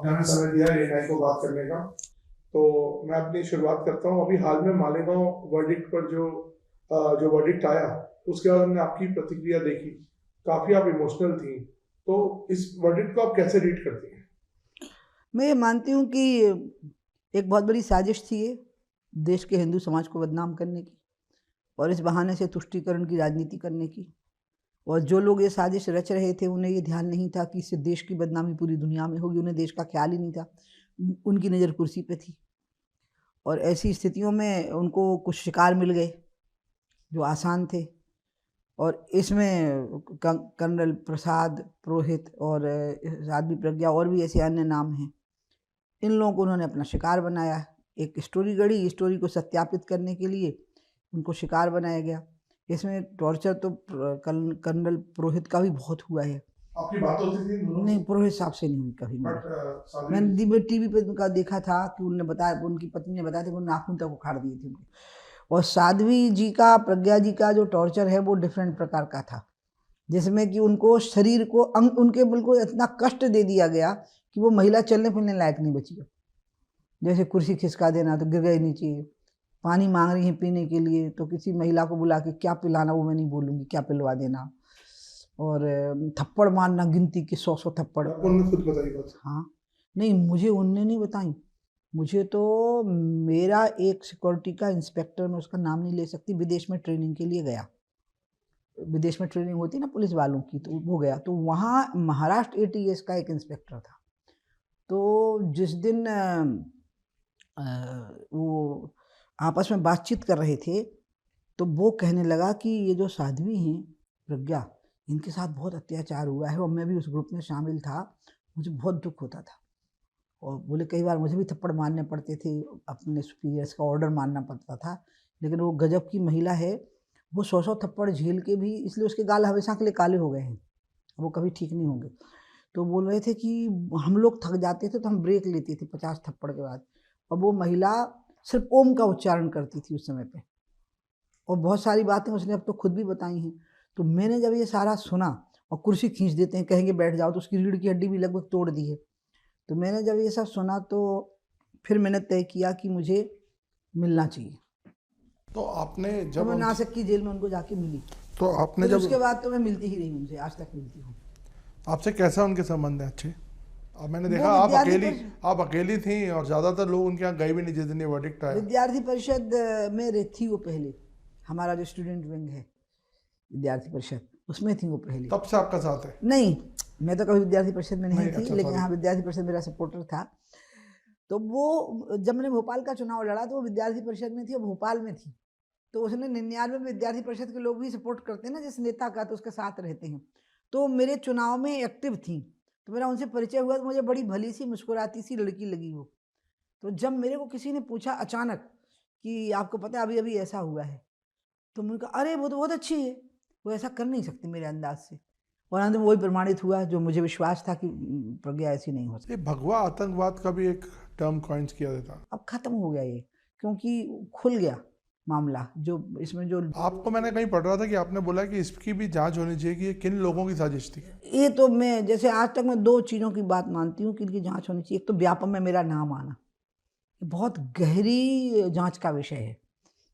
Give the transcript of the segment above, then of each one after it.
आपने हमें समय दिया AI को बात करने का। तो मैं अपनी शुरुआत करता हूँ। अभी हाल में मालेगांव वर्डिक्ट पर जो वर्डिक्ट आया, उसके बाद हमने आपकी प्रतिक्रिया देखी, काफी आप इमोशनल थी। तो इस वर्डिक्ट को आप कैसे रीड करती हैं? मैं ये मानती हूँ कि एक बहुत बड़ी साजिश थी ये देश के हिंदू समाज को बदनाम करने की और इस बहाने से तुष्टीकरण की राजनीति करने की। और जो लोग ये साजिश रच रहे थे उन्हें ये ध्यान नहीं था कि इससे देश की बदनामी पूरी दुनिया में होगी। उन्हें देश का ख्याल ही नहीं था, उनकी नज़र कुर्सी पे थी। और ऐसी स्थितियों में उनको कुछ शिकार मिल गए जो आसान थे। और इसमें कर्नल प्रसाद, पुरोहित और साध्वी प्रज्ञा और भी ऐसे अन्य नाम हैं। इन लोगों को उन्होंने अपना शिकार बनाया। एक स्टोरी गढ़ी, स्टोरी को सत्यापित करने के लिए उनको शिकार बनाया गया। इसमें टॉर्चर तो कर्नल पुरोहित का भी बहुत हुआ है। आपकी बात होती थी दोनों नहीं, से? पुरोहित साहब से नहीं हुई कभी मेरी। बट मैंने टीवी पे उनका देखा था कि उन्होंने बताया, उनकी पत्नी ने बताया था कि नाखून तक उखाड़ दिए थे उनके। और साध्वी जी का, प्रज्ञा जी का जो टॉर्चर है वो डिफरेंट प्रकार का था, जिसमें कि उनको शरीर को उनके बिल्कुल इतना कष्ट दे दिया गया कि वो महिला चलने फिरने लायक नहीं बची। जैसे कुर्सी खिसका देना तो गिर गए नीचे, पानी मांग रही हैं पीने के लिए तो किसी महिला को बुला के क्या पिलाना वो मैं नहीं बोलूँगी, क्या पिलवा देना। और थप्पड़ मारना, गिनती के 100 थप्पड़। उन्होंने खुद बताई बात? हाँ, नहीं मुझे उनने नहीं बताई, मुझे तो मेरा एक सिक्योरिटी का इंस्पेक्टर, मैं उसका नाम नहीं ले सकती, विदेश में ट्रेनिंग के लिए गया। विदेश में ट्रेनिंग होती ना पुलिस वालों की, तो वो गया। तो वहाँ महाराष्ट्र ATS का एक इंस्पेक्टर था। तो जिस दिन वो आपस में बातचीत कर रहे थे तो वो कहने लगा कि ये जो साध्वी हैं प्रज्ञा, इनके साथ बहुत अत्याचार हुआ है और मैं भी उस ग्रुप में शामिल था, मुझे बहुत दुख होता था। और बोले कई बार मुझे भी थप्पड़ मारने पड़ते थे, अपने सुपीरियर्स का ऑर्डर मानना पड़ता था, लेकिन वो गजब की महिला है, वो 100 थप्पड़ झेल के भी, इसलिए उसके गाल हमेशा के लिए काले हो गए हैं, वो कभी ठीक नहीं होंगे। तो बोल रहे थे कि हम लोग थक जाते थे तो हम ब्रेक लेते थे 50 थप्पड़ के बाद, और वो महिला सिर्फ ओम का उच्चारण करती थी उस समय पे। और बहुत सारी बातें उसने अब तो खुद भी बताई हैं। तो मैंने जब ये सारा सुना, और कुर्सी खींच देते हैं, कहेंगे बैठ जाओ, तो उसकी रीढ़ की हड्डी भी लगभग तोड़ दी है। तो मैंने जब ये सब सुना तो फिर मैंने तय किया कि मुझे मिलना चाहिए। तो आपने तो जब मैं नासिक की जेल में उनको जाके मिली। तो आपने फिर जब उसके बाद तो मैं मिलती ही रही उनसे, आज तक मिलती हूँ। आपसे कैसा उनके संबंध है? अच्छे? अब मैंने देखा वो आप अकेली थी और ज्यादातर लोग उनके यहाँ गए भी नहीं जिस दिन ये वर्डिक्ट आया। विद्यार्थी परिषद में थी वो पहले, हमारा जो स्टूडेंट विंग है विद्यार्थी परिषद, उसमें थी वो पहले। तब से आपका साथ है? नहीं, मैं तो कभी विद्यार्थी परिषद में नहीं थी, अच्छा, लेकिन सॉरी। हाँ विद्यार्थी परिषद मेरा सपोर्टर था। तो वो जब मैंने भोपाल का चुनाव लड़ा तो वो विद्यार्थी परिषद में थी और भोपाल में थी। तो उसने 99 में विद्यार्थी परिषद के लोग भी सपोर्ट करते हैं ना जिस नेता का, तो उसके साथ रहते हैं। तो मेरे चुनाव में एक्टिव थी, तो मेरा उनसे परिचय हुआ, तो मुझे बड़ी भली सी मुस्कुराती सी लड़की लगी वो। तो जब मेरे को किसी ने पूछा अचानक कि आपको पता है अभी अभी ऐसा हुआ है, तो मैंने कहा अरे वो तो बहुत अच्छी है, वो ऐसा कर नहीं सकती मेरे अंदाज से। और अंत में वही प्रमाणित हुआ जो मुझे विश्वास था कि प्रज्ञा ऐसी नहीं हो सकती। ये भगवा आतंकवाद का भी एक टर्म कॉइन्स किया था। अब खत्म हो गया ये, क्योंकि खुल गया मामला। जो इसमें जो आपको मैंने कहीं पढ़ रहा था कि आपने बोला कि इसकी भी जांच होनी चाहिए कि ये किन लोगों की साजिश थी। ये तो मैं जैसे आज तक मैं 2 चीज़ों की बात मानती हूँ कि इनकी जांच होनी चाहिए। एक तो व्यापम में मेरा नाम आना, ये बहुत गहरी जांच का विषय है,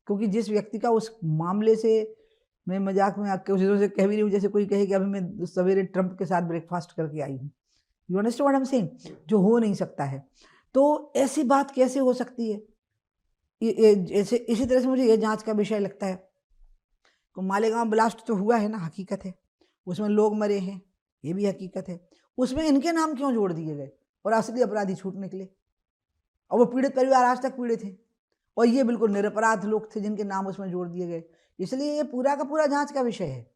क्योंकि जिस व्यक्ति का उस मामले से, मैं मजाक में आके उस से कह भी रही हूँ जैसे कोई कहे कि अभी मैं सवेरे ट्रंप के साथ ब्रेकफास्ट करके आई हूँ। You understand what I am saying? जो हो नहीं सकता है, तो ऐसी बात कैसे हो सकती है? ये जैसे इसी तरह से मुझे ये जांच का विषय लगता है। तो मालेगांव ब्लास्ट तो हुआ है ना, हकीकत है, उसमें लोग मरे हैं, ये भी हकीकत है। उसमें इनके नाम क्यों जोड़ दिए गए और असली अपराधी छूट निकले? और वो पीड़ित परिवार आज तक पीड़ित हैं, और ये बिल्कुल निरपराध लोग थे जिनके नाम उसमें जोड़ दिए गए। इसलिए ये पूरा का पूरा जांच का विषय है,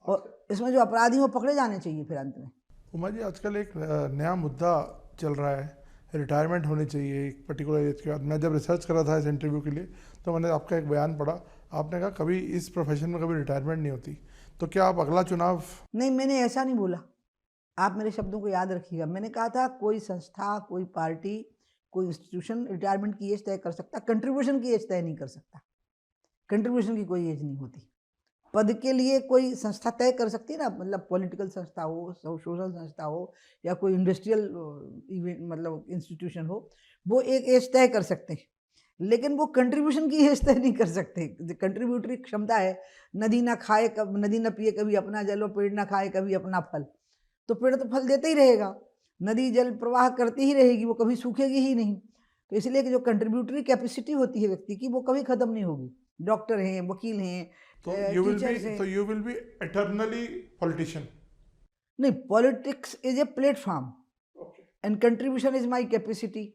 और इसमें जो अपराधी वो पकड़े जाने चाहिए फिर अंत में। उमा जी, आजकल एक नया मुद्दा चल रहा है, रिटायरमेंट होनी चाहिए एक पर्टिकुलर एज के बाद। मैं जब रिसर्च कर रहा था इस इंटरव्यू के लिए तो मैंने आपका एक बयान पढ़ा, आपने कहा कभी इस प्रोफेशन में कभी रिटायरमेंट नहीं होती। तो क्या आप अगला चुनाव? नहीं, मैंने ऐसा नहीं बोला, आप मेरे शब्दों को याद रखिएगा। मैंने कहा था कोई संस्था, कोई पार्टी, कोई इंस्टीट्यूशन रिटायरमेंट की एज तय कर सकता, कंट्रीब्यूशन की एज तय नहीं कर सकता। कंट्रीब्यूशन की कोई एज नहीं होती, पद के लिए कोई संस्था तय कर सकती है ना, मतलब पॉलिटिकल संस्था हो, सोशल संस्था हो, या कोई इंडस्ट्रियल इवेंट मतलब इंस्टीट्यूशन हो, वो एक एज तय कर सकते हैं, लेकिन वो कंट्रीब्यूशन की एज तय नहीं कर सकते। कंट्रीब्यूटरी क्षमता है, नदी ना खाए कब, नदी ना पिए कभी अपना जल, और पेड़ ना खाए कभी अपना फल, तो पेड़ तो फल देते ही रहेगा, नदी जल प्रवाह करती ही रहेगी, वो कभी सूखेगी ही नहीं। तो इसलिए कि जो कंट्रीब्यूटरी कैपेसिटी होती है व्यक्ति की, वो कभी खत्म नहीं होगी। डॉक्टर हैं, वकील हैं, टीचर्स हैं। तो you will be eternally politician. नहीं, politics is a platform okay, and contribution is my capacity.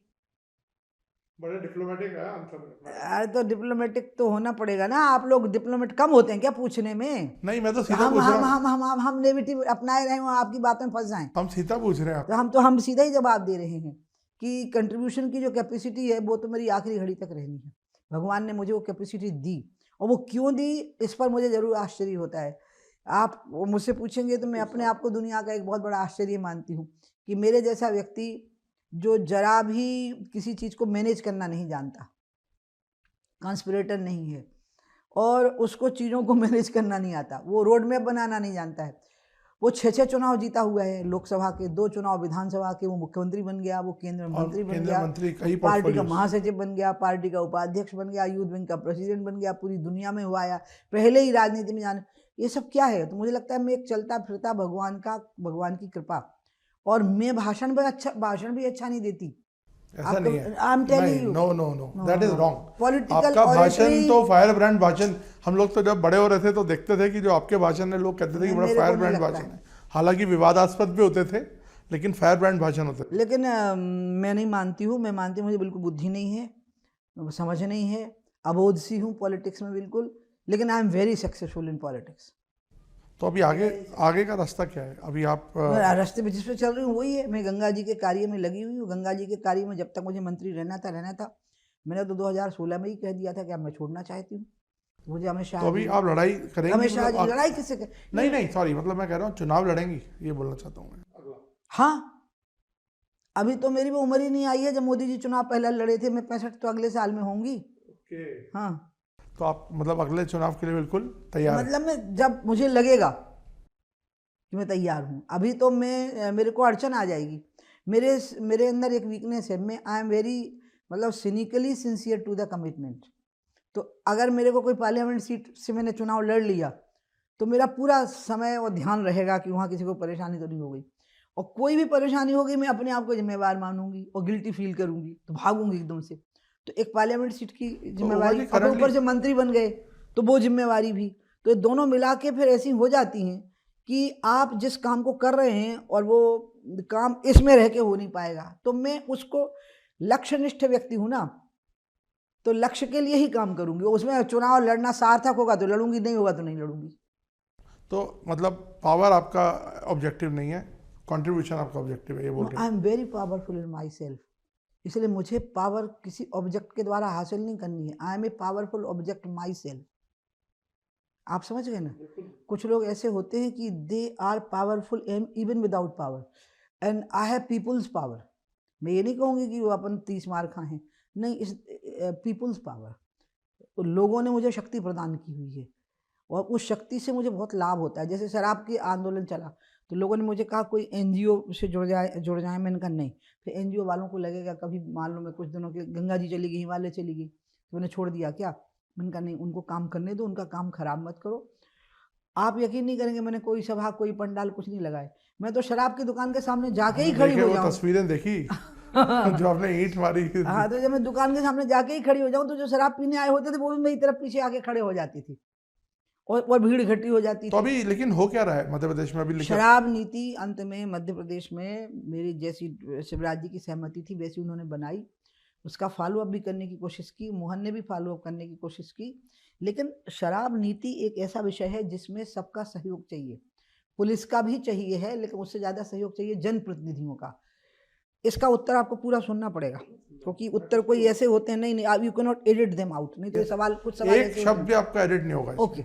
बड़े डिप्लोमेटिक है आंसर में। अरे तो डिप्लोमेटिक तो होना पड़ेगा ना, आप लोग डिप्लोमेट कम होते हैं क्या पूछने में? नहीं, मैं तो सीधा पूछ रहा हूँ। हम नेगेटिव अपनाए रहे हो, आपकी बातों में फंस जाएं। हम सीधा पूछ रहे हैं तो हम सीधा ही जवाब दे रहे हैं कि कंट्रीब्यूशन की जो कैपेसिटी है वो तो मेरी आखिरी घड़ी तक रहनी है। भगवान ने मुझे वो कैपेसिटी दी, और वो क्यों दी इस पर मुझे ज़रूर आश्चर्य होता है। आप वो मुझसे पूछेंगे तो मैं अपने आप को दुनिया का एक बहुत बड़ा आश्चर्य मानती हूँ कि मेरे जैसा व्यक्ति जो जरा भी किसी चीज़ को मैनेज करना नहीं जानता, कॉन्स्पिरेटर नहीं है, और उसको चीज़ों को मैनेज करना नहीं आता, वो रोड मैप बनाना नहीं जानता है, वो 6 चुनाव जीता हुआ है, लोकसभा के 2 चुनाव विधानसभा के, वो मुख्यमंत्री बन गया, वो केंद्र मंत्री बन गया, पार्टी का महासचिव बन गया, पार्टी का उपाध्यक्ष बन गया, यूथ विंग का प्रेसिडेंट बन गया, पूरी दुनिया में हुआ, या पहले ही राजनीति में जाने, ये सब क्या है? तो मुझे लगता है मैं एक चलता फिरता भगवान की कृपा। और मैं भाषण भी अच्छा नहीं देती। ऐसा नहीं है। I am telling you, no, that is wrong. Political आपका भाषण तो फायर ब्रांड भाषण, हम लोग तो जब बड़े हो रहे थे तो देखते थे कि जो आपके भाषण है लोग कहते थे कि बड़ा फायर ब्रांड भाषण है। हालांकि विवादास्पद भी होते थे, लेकिन फायर ब्रांड भाषण होते थे। लेकिन मैं नहीं मानती हूँ, मैं मानती हूँ मुझे बिल्कुल बुद्धि नहीं है, समझ नहीं है, अबोध सी हूँ पॉलिटिक्स में बिल्कुल, लेकिन I am very successful in politics. तो अभी आगे का रास्ता क्या है? अभी आप रास्ते पे जिस पे चल रही हूँ वही है, मैं गंगा जी के कार्य में लगी हुई हूँ। गंगा जी के कार्य में जब तक मुझे मंत्री रहना था। मैंने तो 2016 में ही कह दिया था कि अब मैं छोड़ना चाहती हूँ। मुझे हमेशा तो अभी आप लड़ाई करेंगी? हमेशा लड़ाई किससे नहीं सॉरी, मतलब मैं कह रहा हूँ चुनाव लड़ेंगी, ये बोलना चाहता हूँ मैं। हाँ, अभी तो मेरी वो उम्र ही नहीं आई है, जब मोदी जी चुनाव पहले लड़े थे। मैं 65 तो अगले साल में होंगी। हाँ, तो आप मतलब अगले चुनाव के लिए बिल्कुल तैयार? मतलब मैं जब मुझे लगेगा कि मैं तैयार हूँ। अभी तो मेरे को अड़चन आ जाएगी। मेरे अंदर एक वीकनेस है, मैं आई एम वेरी मतलब cynically sincere to the commitment. तो अगर मेरे को कोई पार्लियामेंट सीट से मैंने चुनाव लड़ लिया तो मेरा पूरा समय और ध्यान रहेगा कि वहाँ किसी को परेशानी तो नहीं हो गई, और कोई भी परेशानी होगी मैं अपने आप को जिम्मेवार मानूंगी और गिल्टी फील करूंगी, तो भागूंगी एकदम से। तो एक पार्लियामेंट सीट की जिम्मेवारी, और ऊपर से मंत्री बन गए तो वो जिम्मेवारी भी, तो ये दोनों मिला के फिर ऐसी हो जाती हैं कि आप जिस काम को कर रहे हैं और वो काम इसमें रह के हो नहीं पाएगा। तो मैं उसको लक्ष्यनिष्ठ व्यक्ति हूँ ना, तो लक्ष्य के लिए ही काम करूंगी। उसमें चुनाव लड़ना सार्थक होगा तो लड़ूंगी, नहीं होगा तो नहीं लड़ूंगी। तो मतलब पावर आपका ऑब्जेक्टिव नहीं है, कंट्रीब्यूशन आपका ऑब्जेक्टिव है, ये बोल रहे हैं? I am very powerful in my self, इसलिए मुझे पावर किसी ऑब्जेक्ट के द्वारा हासिल नहीं करनी है। I am a powerful object myself. आप समझ गए ना? कुछ लोग ऐसे होते हैं कि they are powerful even without power, and I have peoples power. मैं ये नहीं कहूँगी कि वो अपन 30 मार खाए हैं, नहीं, इस पीपुल्स पावर, तो लोगों ने मुझे शक्ति प्रदान की हुई है, और उस शक्ति से मुझे बहुत लाभ होता है। जैसे शराब की आंदोलन चला तो लोगों ने मुझे कहा कोई एनजीओ से जुड़ जाए। मैंने कहा नहीं, फिर एनजीओ वालों को लगेगा कभी मान लो मैं कुछ दिनों के गंगा जी चली गई, हिमालय चली गई, तो मैंने छोड़ दिया क्या? मैंने कहा नहीं, उनको काम करने दो, उनका काम खराब मत करो। आप यकीन नहीं करेंगे, मैंने कोई सभा, कोई पंडाल कुछ नहीं लगाए। मैं तो शराब की दुकान के सामने जाके ही खड़ी हो जाऊँ। तस्वीरें देखी जो आपने ईंट मारी। हाँ, तो जब मैं दुकान के सामने जाके ही खड़ी हो जाऊँ तो जो शराब पीने आए होते थे वो भी मेरी तरफ पीछे आके खड़े हो जाती थी, और भीड़ इकट्ठी हो जाती थी। तो अभी लेकिन हो क्या रहा है मध्य प्रदेश में? अभी शराब नीति अंत में मध्य प्रदेश में मेरी जैसी शिवराज जी की सहमति थी वैसी उन्होंने बनाई, उसका फॉलोअप भी करने की कोशिश की, मोहन ने भी फॉलोअप करने की कोशिश की। लेकिन शराब नीति एक ऐसा विषय है जिसमें सबका सहयोग चाहिए, पुलिस का भी चाहिए है, लेकिन उससे ज़्यादा सहयोग चाहिए जनप्रतिनिधियों का। इसका उत्तर आपको पूरा सुनना पड़ेगा, क्योंकि उत्तर कोई ऐसे होते हैं, नहीं, you can not edit them out, नहीं तो सवाल कुछ सवाल एक शब्द भी आपका एडिट नहीं होगा। ओके,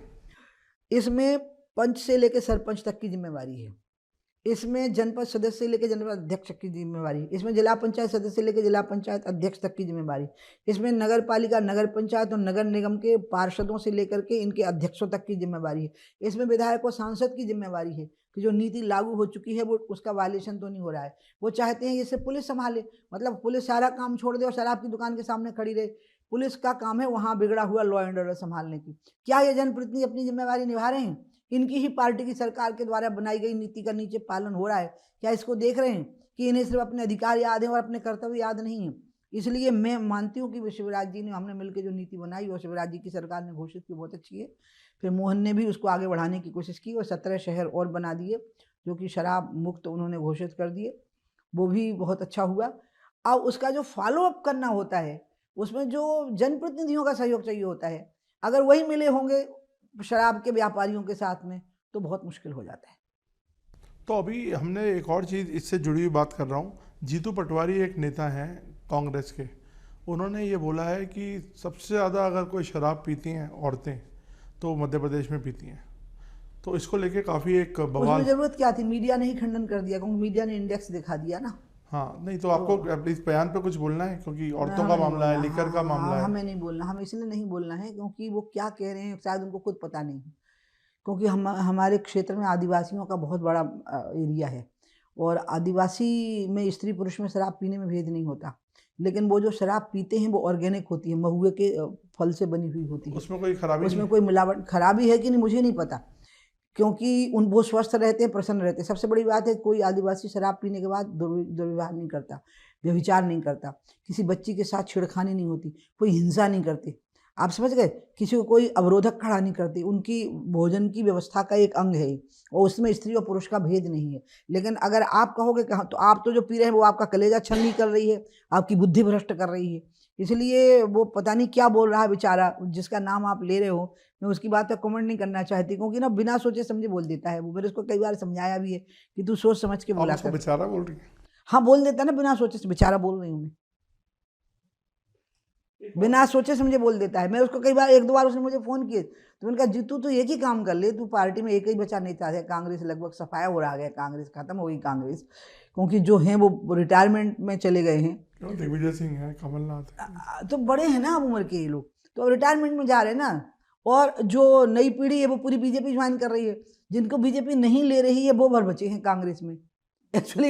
इसमें पंच से लेकर सरपंच तक की जिम्मेवारी है। इसमें जनपद सदस्य से लेकर जनपद अध्यक्ष तक की जिम्मेवारी, इसमें जिला पंचायत सदस्य से लेकर जिला पंचायत अध्यक्ष तक की जिम्मेवारी, इसमें नगर पालिका, नगर पंचायत और नगर निगम के पार्षदों से लेकर के इनके अध्यक्षों तक की जिम्मेवारी है। इसमें विधायक और सांसद की जिम्मेवारी है कि जो नीति लागू हो चुकी है वो उसका वायलेशन तो नहीं हो रहा है। वो चाहते हैं इसे पुलिस संभाले, मतलब पुलिस सारा काम छोड़ दे और शराब की दुकान के सामने खड़ी रहे। पुलिस का काम है वहाँ बिगड़ा हुआ लॉ एंड ऑर्डर संभालने की। क्या ये जनप्रतिनिधि अपनी जिम्मेवारी निभा रहे हैं? इनकी ही पार्टी की सरकार के द्वारा बनाई गई नीति का नीचे पालन हो रहा है? क्या इसको देख रहे हैं कि इन्हें सिर्फ अपने अधिकार याद हैं और अपने कर्तव्य याद नहीं है? इसलिए मैं मानती हूँ कि शिवराज जी ने, हमने मिलकर जो नीति बनाई और शिवराज जी की सरकार ने घोषित की, बहुत अच्छी है। फिर मोहन ने भी उसको आगे बढ़ाने की कोशिश की और 17 शहर और बना दिए जो कि शराब मुक्त उन्होंने घोषित कर दिए, वो भी बहुत अच्छा हुआ। अब उसका जो फॉलो अप करना होता है उसमें जो जनप्रतिनिधियों का सहयोग चाहिए होता है, अगर वही मिले होंगे शराब के व्यापारियों के साथ में तो बहुत मुश्किल हो जाता है। तो अभी हमने एक और चीज़ इससे जुड़ी हुई बात कर रहा हूँ। जीतू पटवारी एक नेता हैं कांग्रेस के, उन्होंने ये बोला है कि सबसे ज़्यादा अगर कोई शराब पीती हैं औरतें तो मध्य प्रदेश में पीती हैं। तो इसको लेके काफ़ी एक बवाल। उसमें ज़रूरत क्या थी? मीडिया ने ही खंडन कर दिया, क्योंकि मीडिया ने इंडेक्स दिखा दिया ना। हाँ, नहीं तो आपको इस बयान पे कुछ बोलना है, क्योंकि औरतों का मामला है, लिकर का मामला है। हमें नहीं बोलना, हमें इसलिए नहीं बोलना है क्योंकि वो क्या कह रहे हैं शायद उनको खुद पता नहीं है। क्योंकि हमारे क्षेत्र में आदिवासियों का बहुत बड़ा एरिया है और आदिवासी में स्त्री पुरुष में शराब पीने में भेद नहीं होता, लेकिन वो जो शराब पीते हैं वो ऑर्गेनिक होती है, महुए के फल से बनी हुई होती है। उसमें कोई खराबी नहीं? उसमें कोई मिलावट खराबी है कि नहीं मुझे नहीं पता, क्योंकि वो स्वस्थ रहते हैं, प्रसन्न रहते हैं। सबसे बड़ी बात है कोई आदिवासी शराब पीने के बाद दुर्व्यवहार नहीं करता, व्यभिचार नहीं करता, किसी बच्ची के साथ छेड़खानी नहीं होती, कोई हिंसा नहीं करते। आप समझ गए? किसी को कोई अवरोधक खड़ा नहीं करती। उनकी भोजन की व्यवस्था का एक अंग है और उसमें स्त्री और पुरुष का भेद नहीं है। लेकिन अगर आप कहोगे कि तो आप तो जो पी रहे हैं वो आपका कलेजा छलनी कर रही है, आपकी बुद्धि भ्रष्ट कर रही है, इसलिए वो पता नहीं क्या बोल रहा है बेचारा, जिसका नाम आप ले रहे हो। मैं उसकी बात पर कमेंट नहीं करना चाहती क्योंकि ना बिना सोचे समझे बोल देता है वो। मैंने उसको कई बार समझाया भी है कि तू सोच समझ के बोला कर। बेचारा बोल रही है? हाँ, बोल देता ना, बिना सोचे से बेचारा बोल रही हूँ मैं, बिना सोचे समझे बोल देता है। मैं उसको कई बार, 1-2 बार उसने मुझे फ़ोन किए तो मैंने कहा जीतू तो एक ही काम कर ले, तू पार्टी में एक ही बचा नेता है, कांग्रेस लगभग सफाया हो रहा है, कांग्रेस खत्म हो गई कांग्रेस, क्योंकि जो हैं वो रिटायरमेंट में चले गए हैं। दिग्विजय सिंह है, कमलनाथ है, तो बड़े हैं ना अब उम्र के ये लोग, तो रिटायरमेंट में जा रहे हैं ना। और जो नई पीढ़ी है वो पूरी बीजेपी ज्वाइन कर रही है, जिनको बीजेपी नहीं ले रही है वो भर बचे हैं कांग्रेस में। एक्चुअली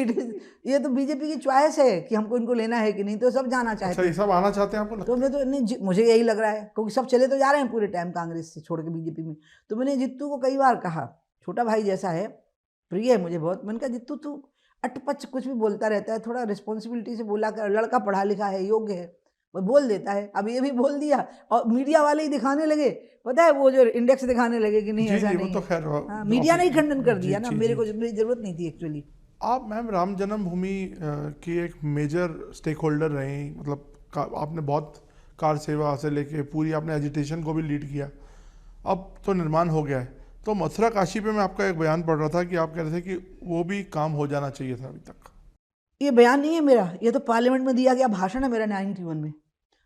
ये तो बीजेपी की चॉइस है कि हमको इनको लेना है कि नहीं, तो सब जाना चाहते हैं। अच्छा, सब आना चाहते हैं आपको? तो मैं तो नहीं, मुझे यही लग रहा है क्योंकि सब चले तो जा रहे हैं पूरे टाइम कांग्रेस से छोड़ के बीजेपी में। तो मैंने जित्तू को कई बार कहा, छोटा भाई जैसा है, प्रिय है मुझे बहुत, मैंने कहा जित्तू तू अटपच कुछ भी बोलता रहता है, थोड़ा रिस्पॉन्सिबिलिटी से बोला कर, लड़का पढ़ा लिखा है, योग्य है, वो बोल देता है। अब ये भी बोल दिया और मीडिया वाले ही दिखाने लगे, पता है वो जो इंडेक्स दिखाने लगे कि नहीं ऐसा नहीं, तो खैर मीडिया ने ही खंडन कर दिया ना, मेरे को मेरी जरूरत नहीं थी एक्चुअली। आप मैम राम जन्मभूमि की एक मेजर स्टेक होल्डर रहे, मतलब आपने बहुत कार सेवा से लेके पूरी आपने एजिटेशन को भी लीड किया। अब तो निर्माण हो गया है, तो मथुरा काशी पे मैं आपका एक बयान पढ़ रहा था कि आप कह रहे थे कि वो भी काम हो जाना चाहिए था अभी तक। ये बयान नहीं है मेरा, ये तो पार्लियामेंट में दिया गया भाषण है मेरा 91 में,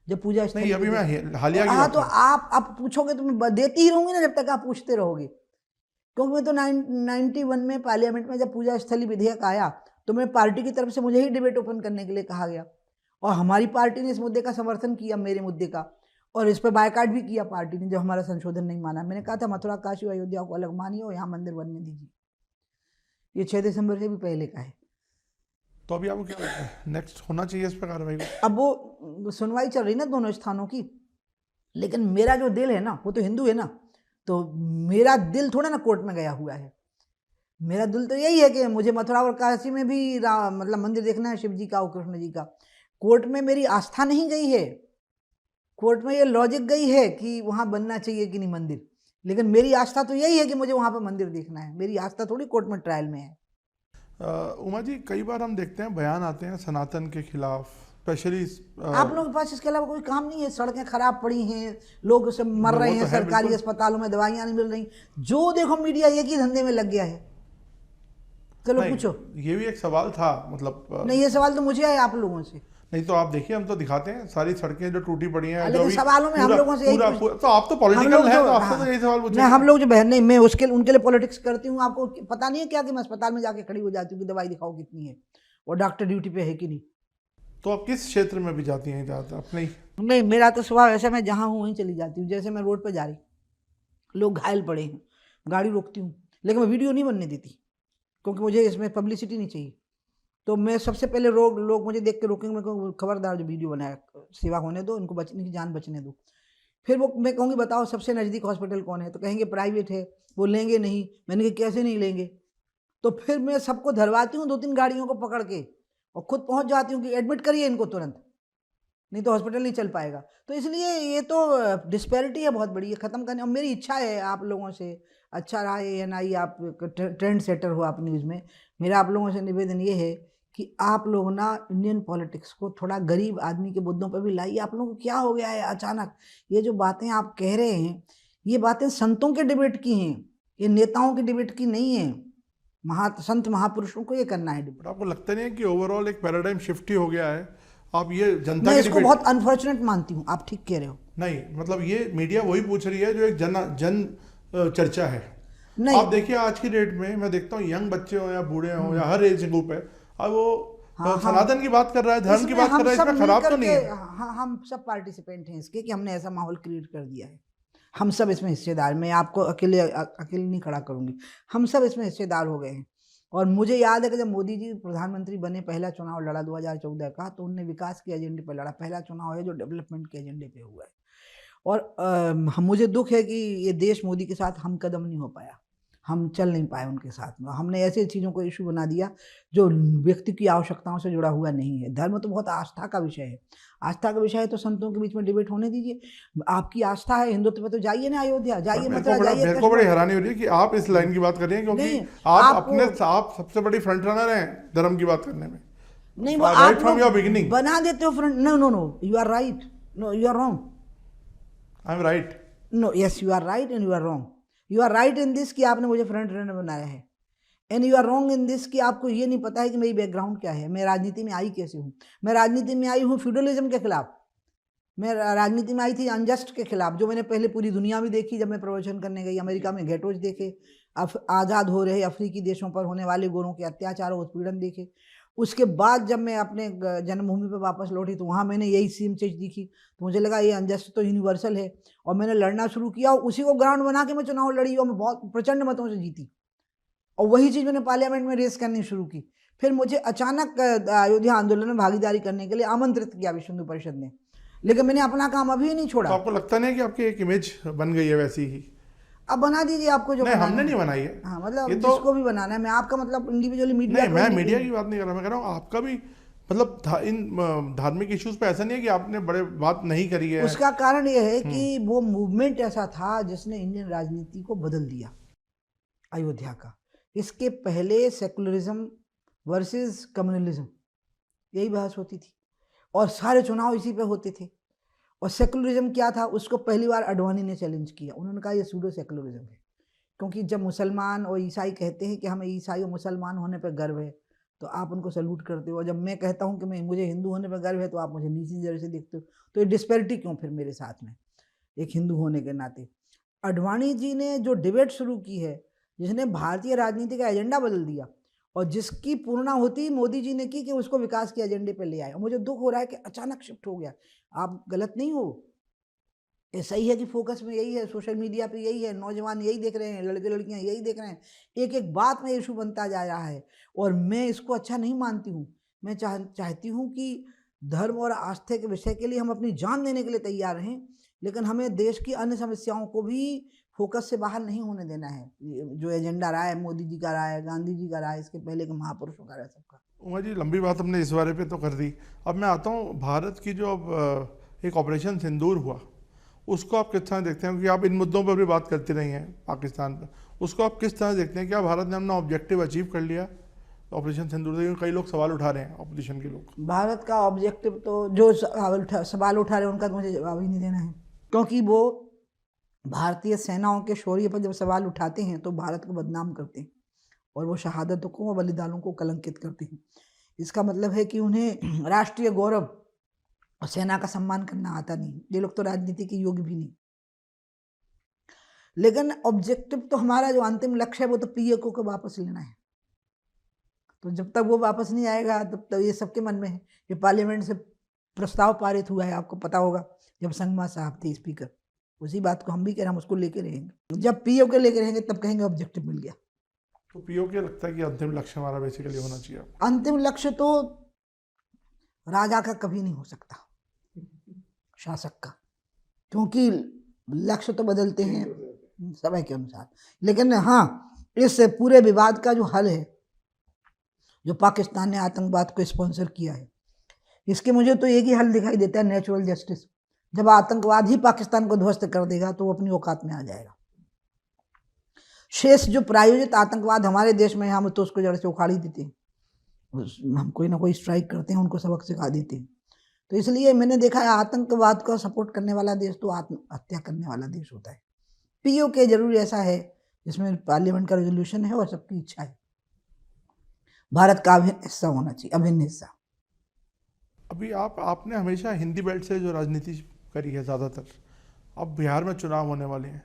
जब पूजा स्थल। नहीं, अभी मैं हालिया की हाँ, बात तो आप पूछोगे तो मैं देती ही रहूंगी ना जब तक आप पूछते रहोगे, क्योंकि मैं तो 91 में पार्लियामेंट में जब पूजा स्थली विधेयक आया तो मैं पार्टी की तरफ से मुझे ही डिबेट ओपन करने के लिए कहा गया और हमारी पार्टी ने इस मुद्दे का समर्थन किया, मेरे मुद्दे का, और इस पर बायकाट भी किया पार्टी ने जब हमारा संशोधन नहीं माना। मैंने कहा था मथुरा काशी और अयोध्या को अलग मानिए और यहाँ मंदिर बनने दीजिए। ये 6 दिसंबर से भी पहले का है। तो अभी आपको क्या नेक्स्ट होना चाहिए इस पर कार्रवाई? अब वो सुनवाई चल रही ना दोनों स्थानों की, लेकिन मेरा जो दिल है ना वो तो हिंदू है ना, तो मेरा दिल थोड़ा ना कोर्ट में गया हुआ है। मेरा दिल तो यही है कि मुझे मथुरा और काशी में भी मतलब मंदिर देखना है, शिव जी का और कृष्ण जी का। कोर्ट में मेरी आस्था नहीं गई है, कोर्ट में ये लॉजिक गई है कि वहाँ बनना चाहिए कि नहीं मंदिर, लेकिन मेरी आस्था तो यही है कि मुझे वहाँ पर मंदिर देखना है। मेरी आस्था थोड़ी कोर्ट में ट्रायल में है। उमा जी, कई बार हम देखते हैं बयान आते हैं सनातन के खिलाफ, स्पेशली आप लोगों के पास इसके अलावा कोई काम नहीं है? सड़कें खराब पड़ी हैं, लोग सब मर रहे हैं, सरकारी अस्पतालों में दवाइयाँ नहीं मिल रही, जो देखो मीडिया एक ही धंधे में लग गया है। चलो पूछो। ये भी एक सवाल था, मतलब नहीं, ये सवाल तो मुझे है आप लोगों से। नहीं तो आप देखिए, हम तो दिखाते हैं सारी सड़कें जो टूटी पड़ी हैं, जो लेकिन अभी सवालों में हम लोगों से तो आप तो पॉलिटिकल हैं, तो आपसे तो यही सवाल नहीं, पूछेंगे। हम लोग जो बहन नहीं, मैं उसके उनके लिए पॉलिटिक्स करती हूँ। आपको पता नहीं है क्या कि मैं अस्पताल में जाके खड़ी हो जाती हूँ कि दवाई दिखाओ कितनी है, और डॉक्टर ड्यूटी पे है कि नहीं। तो आप किस क्षेत्र में भी जाती हैं ज़्यादातर अपने? नहीं, मेरा तो स्वभाव ऐसा, मैं जहाँ हूँ वहीं चली जाती हूँ। जैसे मैं रोड पर जा रही, लोग घायल पड़े हैं, गाड़ी रोकती हूँ, लेकिन मैं वीडियो नहीं बनने देती, क्योंकि मुझे इसमें पब्लिसिटी नहीं चाहिए। तो मैं सबसे पहले लोग मुझे देख के रोकेंगे, मैं कहूँगी खबरदार जो वीडियो बनाया, सेवा होने दो, इनको बचने की जान बचने दो। फिर वो मैं कहूँगी बताओ सबसे नज़दीक हॉस्पिटल कौन है, तो कहेंगे प्राइवेट है, वो लेंगे नहीं। मैंने कहा कैसे नहीं लेंगे? तो फिर मैं सबको धरवाती हूँ 2-3 गाड़ियों को पकड़ के, और खुद पहुँच जाती हूँ कि एडमिट करिए इनको तुरंत, नहीं तो हॉस्पिटल नहीं चल पाएगा। तो इसलिए ये तो डिस्पैरिटी है बहुत बड़ी, ये ख़त्म करने। और मेरी इच्छा है आप लोगों से, अच्छा रहा ANI, आप ट्रेंड सेटर हो आप न्यूज़ में, मेरा आप लोगों से निवेदन ये है कि आप लोग ना इंडियन पॉलिटिक्स को थोड़ा गरीब आदमी के मुद्दों पर भी लाइए। आप लोगों को क्या हो गया है अचानक? ये जो बातें आप कह रहे हैं, ये बातें संतों के डिबेट की हैं, ये नेताओं की डिबेट की नहीं है। संत महापुरुषों को ये करना है डिबेट। आपको लगता नहीं है कि ओवरऑल एक पैराडाइम शिफ्ट ही हो गया है? आप ये जनता मैं की इसको डिबेट, बहुत अनफॉर्चुनेट मानती हूँ। आप ठीक कह रहे हो। नहीं मतलब ये मीडिया वही पूछ रही है जो एक जन चर्चा है। नहीं, आप देखिए आज की डेट में मैं देखता हूँ यंग बच्चे हो या बूढ़े हो या हर एज ग्रुप है, अब वो सनातन की बात कर रहा है, धर्म की बात कर रहा है, इसमें खराब तो नहीं है? हाँ, हम सब पार्टिसिपेंट हैं इसके, कि हमने ऐसा माहौल क्रिएट कर दिया है। हम सब इसमें हिस्सेदार, मैं आपको अकेले नहीं खड़ा करूँगी, हम सब इसमें हिस्सेदार हो गए हैं। और मुझे याद है कि जब मोदी जी प्रधानमंत्री बने, पहला चुनाव लड़ा 2014 का, तो उनने विकास के एजेंडे पर लड़ा। पहला चुनाव है जो डेवलपमेंट के एजेंडे पे हुआ है। और मुझे दुख है कि ये देश मोदी के साथ हम कदम नहीं हो पाया, हम चल नहीं पाए उनके साथ में। हमने ऐसे चीज़ों को इशू बना दिया जो व्यक्ति की आवश्यकताओं से जुड़ा हुआ नहीं है। धर्म तो बहुत आस्था का विषय है, आस्था का विषय है तो संतों के बीच में डिबेट होने दीजिए। आपकी आस्था है हिंदुत्व पे, तो जाइए ना अयोध्या, जाइए मथुरा, जाइए। मेरे को बड़ी हैरानी हो रही है कि आप इस लाइन की बात कर रही हैं, क्योंकि आप सबसे बड़ी फ्रंट रनर हैं धर्म की बात करने में। नहीं, वो राइट आप फ्रॉम योर बिगिनिंग बना देते हो front. No no no, you are right, no you are wrong. I am right. No, yes you are right and you are wrong. You are right in this कि आपने मुझे front runner बनाया है, and you are wrong in this कि आपको ये नहीं पता है कि मेरी बैकग्राउंड क्या है, मैं राजनीति में आई कैसे हूँ। मैं राजनीति में आई हूँ फ्यूडलिज्म के खिलाफ, मैं राजनीति में आई थी अनजस्ट के खिलाफ, जो मैंने पहले पूरी दुनिया में देखी। जब मैं प्रवचन करने गई अमेरिका में, गेटोज देखे, आज़ाद हो रहे अफ्रीकी देशों पर होने वाले गोरों के अत्याचार और उत्पीड़न देखे। उसके बाद जब मैं अपने जन्मभूमि पर वापस लौटी, तो वहाँ मैंने यही सेम चीज़ दिखी, तो मुझे लगा ये अनजस्ट तो यूनिवर्सल है, और मैंने लड़ना शुरू किया, और उसी को ग्राउंड बना के मैं चुनाव लड़ी, और मैं बहुत प्रचंड मतों से जीती। और वही चीज़ मैंने पार्लियामेंट में रेस करनी शुरू की। फिर मुझे अचानक अयोध्या आंदोलन में भागीदारी करने के लिए आमंत्रित किया विश्व हिंदू परिषद ने, लेकिन मैंने अपना काम अभी नहीं छोड़ा। तो आपको लगता नहीं कि आपकी एक इमेज बन गई है वैसी ही? अब बना दीजिए आपको जो नहीं, हमने नहीं बनाई है। हाँ, मतलब ये तो जिसको भी बनाना है। मैं आपका मतलब इंडिविजुअली मीडिया, नहीं, मैं मीडिया की बात नहीं कर रहा, मैं कह रहा हूँ आपका भी मतलब इन धार्मिक इश्यूज पे ऐसा नहीं है कि आपने बड़े बात नहीं करी है। उसका कारण ये है कि वो मूवमेंट ऐसा था जिसने इंडियन राजनीति को बदल दिया, अयोध्या का। इसके पहले सेकुलरिज्म वर्सेस कम्युनलिज्म, यही बहस होती थी, और सारे चुनाव इसी पे होते थे। और सेकुलरिज्म क्या था, उसको पहली बार अडवाणी ने चैलेंज किया। उन्होंने कहा ये सूडो सेकुलरिज्म है, क्योंकि जब मुसलमान और ईसाई कहते हैं कि हमें ईसाई और मुसलमान होने पर गर्व है, तो आप उनको सल्यूट करते हो, और जब मैं कहता हूँ कि मुझे हिंदू होने पर गर्व है, तो आप मुझे नीची नज़र से देखते हो। तो ये डिस्पैरिटी क्यों फिर मेरे साथ में, एक हिंदू होने के नाते? अडवाणी जी ने जो डिबेट शुरू की है, जिसने भारतीय राजनीति का एजेंडा बदल दिया, और जिसकी पूर्णाहुति मोदी जी ने की कि उसको विकास के एजेंडे पे ले आए। और मुझे दुख हो रहा है कि अचानक शिफ्ट हो गया। आप गलत नहीं हो, ये सही है कि फोकस में यही है, सोशल मीडिया पे यही है, नौजवान यही देख रहे हैं, लड़के लड़कियां यही देख रहे हैं, एक एक बात में इशू बनता जा रहा है, और मैं इसको अच्छा नहीं मानती हूँ। मैं चाहती हूँ कि धर्म और आस्था के विषय के लिए हम अपनी जान देने के लिए तैयार रहें, लेकिन हमें देश की अन्य समस्याओं को भी फोकस से बाहर नहीं होने देना है। जो एजेंडा रहा है, मोदी जी का रहा है, गांधी जी का रहा है, इसके पहले के महापुरुषों का रहा है, सबका। उमा जी, लंबी बात हमने इस बारे पे तो कर दी। अब मैं आता हूँ भारत की जो अब एक ऑपरेशन सिंदूर हुआ, उसको आप किस तरह देखते हैं? क्योंकि आप इन मुद्दों पर भी बात करती रही हैं पाकिस्तान पर, उसको आप किस तरह देखते हैं? क्या भारत ने अपना ऑब्जेक्टिव अचीव कर लिया ऑपरेशन सिंदूर से? कई लोग सवाल उठा रहे हैं, ऑपोजिशन के लोग। भारत का ऑब्जेक्टिव तो, जो सवाल उठा रहे हैं उनका तो मुझे जवाब ही नहीं देना है, क्योंकि वो भारतीय सेनाओं के शौर्य पर जब सवाल उठाते हैं तो भारत को बदनाम करते हैं, और वो शहादतों को, बलिदानों को कलंकित करते हैं। इसका मतलब है कि उन्हें राष्ट्रीय गौरव और सेना का सम्मान करना आता नहीं। ये लोग तो राजनीति के योग्य भी नहीं। लेकिन ऑब्जेक्टिव तो हमारा जो अंतिम लक्ष्य है वो तो पीएको को वापस लेना है। तो जब तक वो वापस नहीं आएगा तब तक ये सबके मन में है। ये पार्लियामेंट से प्रस्ताव पारित हुआ है, आपको पता होगा, जब संगमा साहब थे स्पीकर। उसी बात को हम भी कह रहे हैं, हम उसको लेके रहेंगे। जब पीओके लेके रहेंगे तब कहेंगे ऑब्जेक्टिव मिल गया। तो पीओके लगता है कि अंतिम लक्ष्य हमारा बेसिकली होना चाहिए। अंतिम लक्ष्य तो राजा का कभी नहीं हो सकता, शासक का, क्योंकि लक्ष्य तो बदलते हैं समय के अनुसार। लेकिन हाँ, इस पूरे विवाद का जो हल है, जो पाकिस्तान ने आतंकवाद को स्पॉन्सर किया है, इसके मुझे तो एक ही हल दिखाई देता है, नेचुरल जस्टिस। जब आतंकवाद ही पाकिस्तान को ध्वस्त कर देगा तो वो अपनी औकात में आ जाएगा। शेष जो प्रायोजित आतंकवाद हमारे देश में है, हम तो उसको जड़ से उखाड़ ही देते हैं। हम कोई ना कोई स्ट्राइक करते हैं, उनको सबक सिखा देते हैं। तो इसलिए मैंने देखा है, आतंकवाद को सपोर्ट करने वाला देश तो आत्महत्या करने वाला देश होता है। पीओके जरूर ऐसा है जिसमें पार्लियामेंट का रेजोल्यूशन है और सबकी इच्छा है। भारत का अभिन्न हिस्सा होना चाहिए, अभिन्न हिस्सा। अभी आपने हमेशा हिंदी बेल्ट से जो राजनीति करी है ज़्यादातर, अब बिहार में चुनाव होने वाले हैं,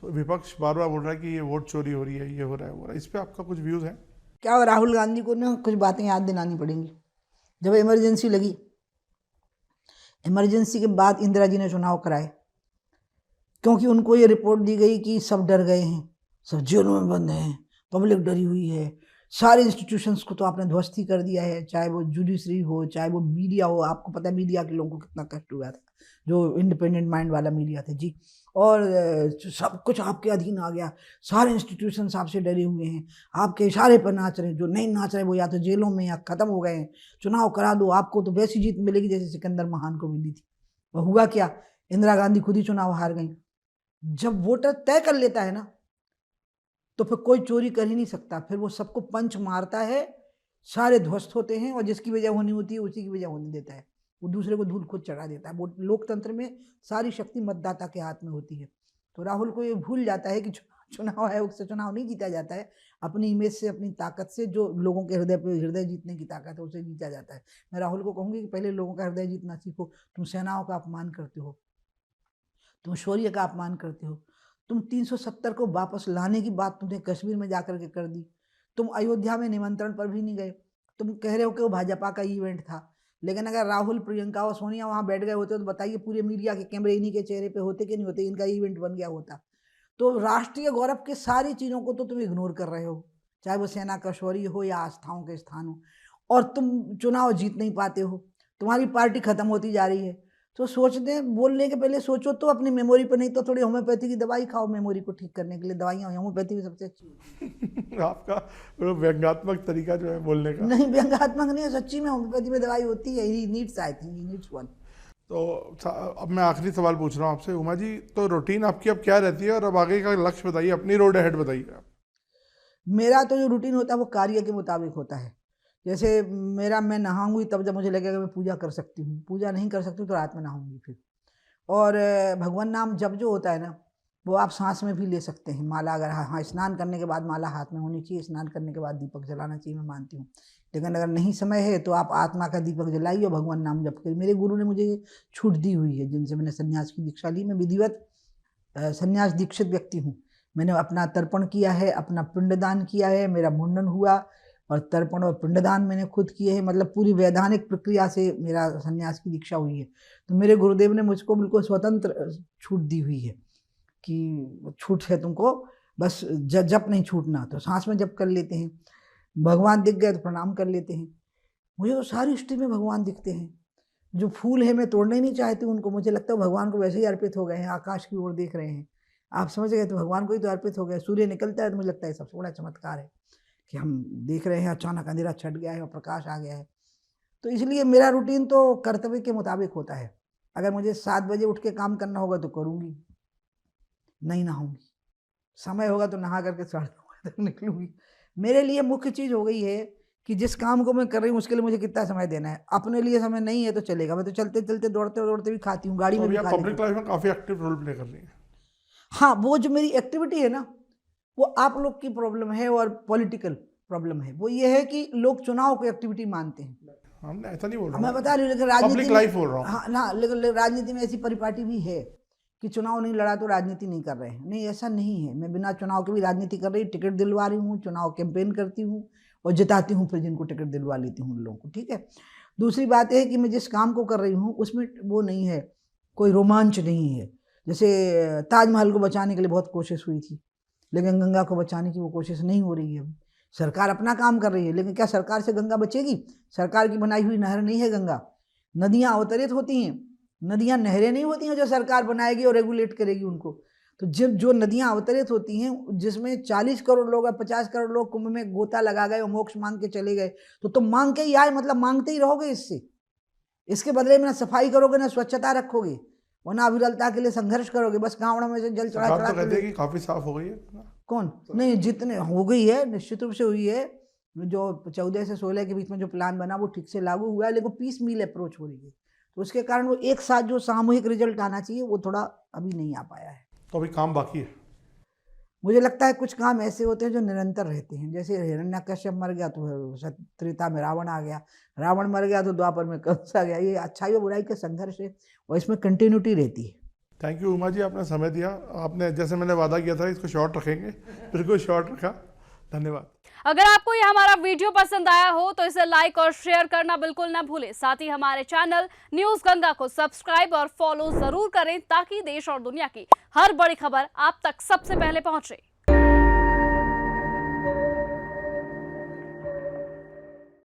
तो विपक्ष बार बार बोल रहा है कि ये वोट चोरी हो रही है, ये हो रहा है, वो हो रहा है। इस पर आपका कुछ व्यूज़ है? क्या राहुल गांधी को ना कुछ बातें याद दिलानी पड़ेंगी। जब इमरजेंसी लगी, इमरजेंसी के बाद इंदिरा जी ने चुनाव कराए, क्योंकि उनको ये रिपोर्ट दी गई कि सब डर गए हैं, सब जेलों में बंद हैं, पब्लिक डरी हुई है, सारे इंस्टीट्यूशंस को तो आपने ध्वस्त ही कर दिया है, चाहे वो जुडिशरी हो, चाहे वो मीडिया हो। आपको पता है मीडिया के लोगों को कितना कष्ट हुआ था, जो इंडिपेंडेंट माइंड वाला मीडिया था जी। और सब कुछ आपके अधीन आ गया, सारे इंस्टीट्यूशंस आपसे डरे हुए हैं, आपके इशारे पर नाच रहे हैं। जो नहीं नाच रहे वो या तो जेलों में या ख़त्म हो गए हैं। चुनाव करा दो, आपको तो वैसी जीत मिलेगी जैसे सिकंदर महान को मिली थी। और हुआ क्या, इंदिरा गांधी खुद ही चुनाव हार गई। जब वोटर तय कर लेता है ना, तो फिर कोई चोरी कर ही नहीं सकता। फिर वो सबको पंच मारता है, सारे ध्वस्त होते हैं, और जिसकी वजह होनी होती है उसी की वजह होने देता है। वो दूसरे को धूल खुद चढ़ा देता है। वो लोकतंत्र में सारी शक्ति मतदाता के हाथ में होती है। तो राहुल को ये भूल जाता है कि चुनाव आयोग से चुनाव नहीं जीता जाता है, अपनी इमेज से, अपनी ताकत से, जो लोगों के हृदय पे हृदय जीतने की ताकत है, उसे जीता जाता है। मैं राहुल को कहूँगी कि पहले लोगों का हृदय जीतना सीखो। तुम सेनाओं का अपमान करते हो, तुम शौर्य का अपमान करते हो, तुम 370 को वापस लाने की बात तुमने कश्मीर में जाकर के कर दी। तुम अयोध्या में निमंत्रण पर भी नहीं गए। तुम कह रहे हो कि वो भाजपा का इवेंट था, लेकिन अगर राहुल, प्रियंका और सोनिया वहाँ बैठ गए होते तो बताइए पूरे मीडिया के कैमरे इन्हीं के चेहरे पे होते कि नहीं होते, इनका इवेंट बन गया होता। तो राष्ट्रीय गौरव के सारी चीज़ों को तो तुम इग्नोर कर रहे हो, चाहे वो सेना का शौर्य हो या आस्थाओं के स्थान हो, और तुम चुनाव जीत नहीं पाते हो। तुम्हारी पार्टी खत्म होती जा रही है। तो सोचते, बोलने के पहले सोचो तो अपनी मेमोरी पर, नहीं तो थोड़ी होम्योपैथी की दवाई खाओ मेमोरी को ठीक करने के लिए। दवाइयाँ होम्योपैथी में सबसे अच्छी आपका व्यंग्यात्मक तरीका जो है बोलने का। नहीं, व्यंग्यात्मक नहीं है, सच्ची में होम्योपैथी में दवाई होती है। He needs, I think he needs one. तो अब मैं आखिरी सवाल पूछ रहा हूँ आपसे, उमा जी, तो रूटीन आपकी अब क्या रहती है और अब आगे का लक्ष्य बताइए, अपनी रोड अहेड बताइए आप। मेरा तो जो रूटीन होता है वो कार्य के मुताबिक होता है। जैसे मैं नहाऊंगी तब जब मुझे लगेगा मैं पूजा कर सकती हूँ, पूजा नहीं कर सकती हूँ तो रात में नहाऊंगी फिर। और भगवान नाम जप जो होता है ना, वो आप सांस में भी ले सकते हैं। माला अगर, हाँ, स्नान करने के बाद माला हाथ में होनी चाहिए, स्नान करने के बाद दीपक जलाना चाहिए, मैं मानती हूँ। लेकिन अगर नहीं समय है तो आप आत्मा का दीपक जलाइए और भगवान नाम जप करिए। मेरे गुरु ने मुझे ये छूट दी हुई है, जिनसे मैंने संन्यास की दीक्षा ली। मैं विधिवत संन्यास दीक्षित व्यक्ति हूँ। मैंने अपना तर्पण किया है, अपना पिंडदान किया है, मेरा मुंडन हुआ, और तर्पण और पिंडदान मैंने खुद किए हैं। मतलब पूरी वैधानिक प्रक्रिया से मेरा संन्यास की दीक्षा हुई है। तो मेरे गुरुदेव ने मुझको बिल्कुल स्वतंत्र छूट दी हुई है कि छूट है तुमको, बस जप नहीं छूटना। तो सांस में जप कर लेते हैं, भगवान दिख गए तो प्रणाम कर लेते हैं। मुझे तो सारी हिस्ट्री में भगवान दिखते हैं। जो फूल है मैं तोड़ना ही नहीं चाहती उनको, मुझे लगता है भगवान को वैसे ही अर्पित हो गए हैं। आकाश की ओर देख रहे हैं, आप समझ गए, तो भगवान को ही तो अर्पित हो गए। सूर्य निकलता है तो मुझे लगता है सबसे बड़ा चमत्कार है कि हम देख रहे हैं, अचानक अंधेरा छट गया है और प्रकाश आ गया है। तो इसलिए मेरा रूटीन तो कर्तव्य के मुताबिक होता है। अगर मुझे 7 बजे उठ के काम करना होगा तो करूँगी, नहीं नहाऊंगी। समय होगा तो नहा करके 9:30 तक निकलूँगी। मेरे लिए मुख्य चीज़ हो गई है कि जिस काम को मैं कर रही हूँ उसके लिए मुझे कितना समय देना है। अपने लिए समय नहीं है तो चलेगा, मैं तो चलते चलते, दौड़ते दौड़ते भी खाती हूँ, गाड़ी तो में भी खा लेती हूँ। पब्लिक लाइफ में काफ़ी एक्टिव रोल प्ले कर रही है। हाँ, वो जो मेरी एक्टिविटी है ना, वो आप लोग की प्रॉब्लम है और पॉलिटिकल प्रॉब्लम है। वो ये है कि लोग चुनाव को एक्टिविटी मानते हैं। हमने ऐसा नहीं बोल रहा मैं बता रही हूँ, लेकिन पब्लिक राजनीति लाइफ बोल रहा हूँ। हाँ ना, लेकिन राजनीति में ऐसी परिपाटी भी है कि चुनाव नहीं लड़ा तो राजनीति नहीं कर रहे हैं। नहीं, ऐसा नहीं है। मैं बिना चुनाव के भी राजनीति कर रही, टिकट दिलवा रही हूँ, चुनाव कैंपेन करती हूँ और जिताती हूँ, फिर जिनको टिकट दिलवा लेती हूँ उन लोगों को। ठीक है। दूसरी बात है कि मैं जिस काम को कर रही हूँ उसमें वो नहीं है, कोई रोमांच नहीं है। जैसे ताजमहल को बचाने के लिए बहुत कोशिश हुई थी, लेकिन गंगा को बचाने की वो कोशिश नहीं हो रही है अभी। सरकार अपना काम कर रही है, लेकिन क्या सरकार से गंगा बचेगी? सरकार की बनाई हुई नहर नहीं है गंगा। नदियाँ अवतरित होती हैं, नदियाँ नहरें नहीं होती हैं जो सरकार बनाएगी और रेगुलेट करेगी उनको। तो जब जो नदियाँ अवतरित होती हैं, जिसमें 40 करोड़ लोग या 50 करोड़ लोग कुंभ में गोता लगा गए और मोक्ष मांग के चले गए, तो तुम मांग के ही आए, मतलब मांगते ही रहोगे। इसके बदले में ना सफाई करोगे, ना स्वच्छता रखोगे, और ना अविरलता के लिए संघर्ष करोगे। बस कांवड़ में से जल चढ़ा सरकार चढ़ा तो कहती है कि काफी साफ हो गई है। कौन? नहीं, जितने हो गई है, निश्चित रूप से हुई है। जो 14 से 16 के बीच में जो प्लान बना वो ठीक से लागू हुआ है, लेकिन पीस मील अप्रोच हो रही है, तो उसके कारण वो एक साथ जो सामूहिक रिजल्ट आना चाहिए वो थोड़ा अभी नहीं आ पाया है। तो अभी काम बाकी है। मुझे लगता है कुछ काम ऐसे होते हैं जो निरंतर रहते हैं। जैसे हिरण्यकश्यप मर गया तो त्रेता में रावण आ गया, रावण मर गया तो द्वापर में कंस आ गया। ये अच्छाई और बुराई का संघर्ष है और इसमें कंटिन्यूटी रहती है। थैंक यू उमा जी, आपने समय दिया। आपने जैसे मैंने वादा किया था इसको शॉर्ट रखेंगे, बिल्कुल शॉर्ट रखा। धन्यवाद। अगर आपको ये हमारा वीडियो पसंद आया हो तो इसे लाइक और शेयर करना बिल्कुल ना भूलें। साथ ही हमारे चैनल न्यूज गंगा को सब्सक्राइब और फॉलो जरूर करें ताकि देश और दुनिया की हर बड़ी खबर आप तक सबसे पहले पहुंचे।